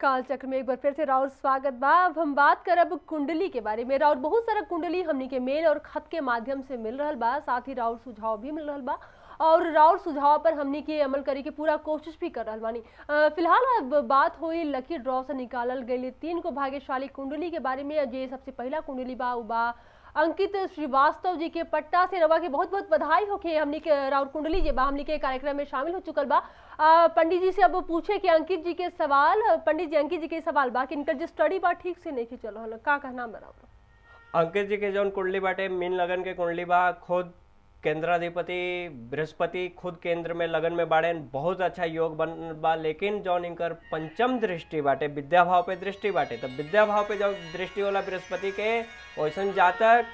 काल चक्र में एक बार फिर से राउर स्वागत बा। अब हम बात करब कुंडली के बारे में। राउर बहुत सारा कुंडली हमनी के मेल और खत के माध्यम से मिल रहा बा, साथ ही राउर सुझाव भी मिल रहा बा और राउर सुझाव पर हमनी के अमल करे के पूरा कोशिश भी कर रहा बानी। फिलहाल अब बात हुई लकी ड्रॉ से निकालल गई 3 को भाग्यशाली कुंडली के बारे में। जे सबसे पहला कुंडली बा उ बा अंकित श्रीवास्तव जी के पट्टा से। रवा के बहुत बहुत बधाई होके हमनी के राउर कुंडली जे बा हमनी के कार्यक्रम में शामिल हो चुकल बा। पंडित जी से अब पूछे कि अंकित जी के सवाल, पंडित जी अंकित जी के सवाल बा कि इनकर जो स्टडी बा ठीक से नहीं चल रहा, का कहना बराबर? अंकित जी के जौन कुंडली बाटे मीन लगन के कुंडली बा, खुद केंद्राधिपति बृहस्पति खुद केंद्र में लगन में बाड़े, बहुत अच्छा योग बन बा। लेकिन जौन इनकर पंचम दृष्टि बाटे विद्या भाव पे दृष्टि बाटे, तो विद्या भाव पे जब दृष्टि होला बृहस्पति के वैसन जातक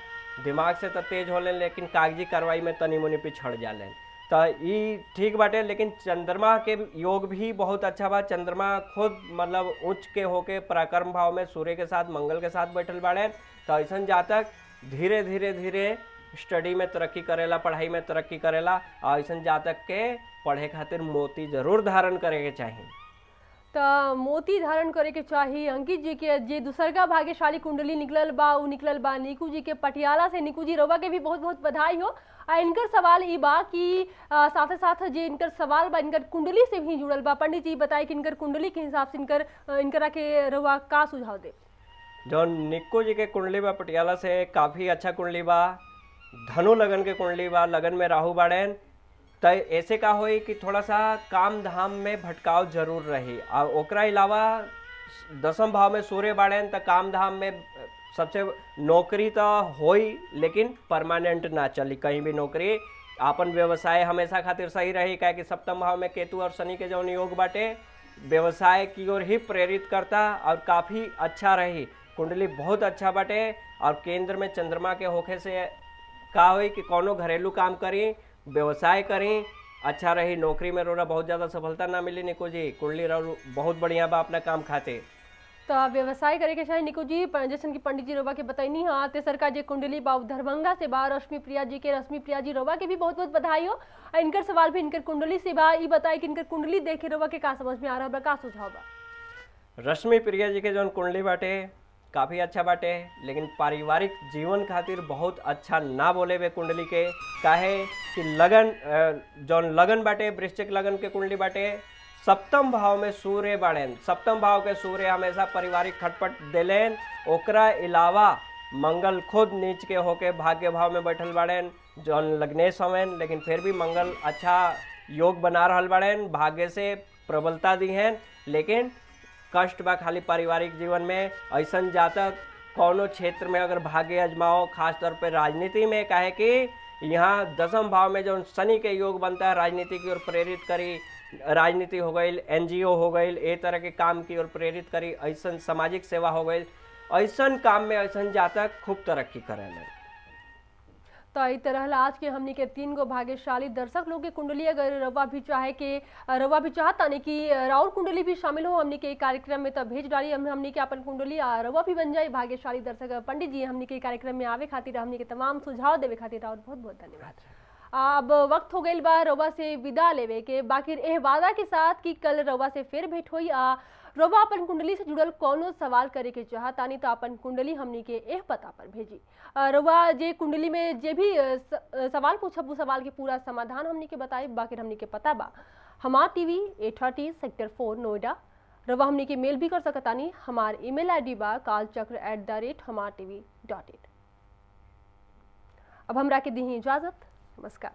दिमाग से तो तेज होले लेकिन कागजी कार्रवाई में तनी मुनी पिछड़ जाले, तो ये ठीक बाटे। लेकिन चंद्रमा के योग भी बहुत अच्छा बा। चंद्रमा खुद मतलब उच्च के होके पराक्रम भाव में सूर्य के साथ मंगल के साथ बैठल बाड़े, तो ऐसा जातक धीरे धीरे धीरे स्टडी में तरक्की करेला, पढ़ाई में तरक्की करेला। और ऐसा जातक के पढ़े खातिर मोती जरूर धारण करे के चाहिए। तो मोती धारण करे के चाहिए। अंकित जी के जे दूसरका भाग्यशाली कुंडली निकलल बा उ निकलल बा निकू जी के पटियाला से। निकू जी रवा के भी बहुत बहुत बधाई हो। इनकर सवाल ई बा कि साथ साथ जे इनकर सवाल बा इनकर कुंडली से भी जुड़ल बा। पंडित जी बताए कि इनकर कुंडली के हिसाब से इनकरा के रवा का सुझाव दे? जो निक्कू जी के कुंडली बा पटियाला से काफी अच्छा कुंडली बा। धनु लगन के कुंडली बा, लगन में राहु बाड़ेन, तो ऐसे का होई कि थोड़ा सा काम धाम में भटकाव जरूर रही। और ओकरा अलावा 10वें भाव में सूर्य बाड़ेन, तो काम धाम में सबसे नौकरी तो होई लेकिन परमानेंट ना चली। कहीं भी नौकरी आपन व्यवसाय हमेशा खातिर सही रही, क्या कि 7वें भाव में केतु और शनि के जौन योग बाटे व्यवसाय की ओर ही प्रेरित करता और काफ़ी अच्छा रही। कुंडली बहुत अच्छा बाटे। और केंद्र में चंद्रमा के होखे से का होई कि कोनो घरेलू काम करी, व्यवसाय करी, अच्छा रही। नौकरी में रोरा बहुत ज़्यादा सफलता ना मिली निकू जी, कुंडली रो बहुत बढ़िया बा अपना काम खाते। तो व्यवसाय करे के चाहे निकू जी, जैसे कि पंडित जी रोबा के बताइनी हाँ। तेसर का जे कुंडली बा दरभंगा से बा रश्मि प्रिया जी के। रश्मि प्रिया जी रोबा के भी बहुत बहुत बधाई हो। इनकर सवाल भी इनकर कुंडली से बा। ये बताए कि इनकर कुंडली देखे रोबा के का समझ में आ रहा बा, का सुझाव बा? रश्मि प्रिया जी के जौन कुंडली बाटे काफ़ी अच्छा बाटे, लेकिन पारिवारिक जीवन खातिर बहुत अच्छा ना बोले वे कुंडली के। काहे कि लगन जौन लगन बाटे वृश्चिक लगन के कुंडली बाटे, 7वें भाव में सूर्य बाड़ेन। 7वें भाव के सूर्य हमेशा पारिवारिक खटपट देलेन। ओकरा अलावा मंगल खुद नीच के होके भाग्य भाव में बैठल बाड़ेन, जौन लग्नेश हवेन, लेकिन फिर भी मंगल अच्छा योग बना रहल बाड़ेन, भाग्य से प्रबलता दी हैं। लेकिन कष्ट बा खाली पारिवारिक जीवन में। ऐसा जातक कौनो क्षेत्र में अगर भाग्य आजमाओ, खासतौर पर राजनीति में, काहे कि यहाँ 10वें भाव में जो शनि के योग बनता है राजनीति की ओर प्रेरित करी। राजनीति हो गई, NGO हो गई, ए तरह के काम की ओर प्रेरित करी। ऐसा सामाजिक सेवा हो गई, ऐसा काम में ऐसा जातक खूब तरक्की करेंगे। तो इस तरह आज के हमनी के 3 गो भाग्यशाली दर्शक लोग के कुंडली अगर रवा भी चाहे कि रवा भी चाहता नहीं कि राउर कुंडली भी शामिल हो हमनी के कार्यक्रम में, तो भेज डाली हमनी के अपन कुंडली रवा भी बन जाए भाग्यशाली दर्शक। पंडित जी हमनी के कार्यक्रम में आवे खातिर, हमनी के तमाम सुझाव देवे खातिर और बहुत बहुत धन्यवाद। अब वक्त हो गई बा रवा से विदा लेवे के। बाकी एह वादा के साथ कि कल रवा से फिर भेंट हुई। रवा अपन कुंडली से जुड़ल कोनो सवाल करे के चाहतानी तो अपन कुंडली हमनी के एह पता पर भेजी। रवा जे कुंडली में जे भी सवाल पूछब, सवाल के पूरा समाधान हमनी के बताए। बाकी हमनी के पता बा हमार टीवी 830 सेक्टर 4 नोएडा। रवा हमनी के मेल भी कर सकतानी। हमार ईमेल ID बा kalchakra@hamartv.in। अब हमरा के दी इजाजत, नमस्कार।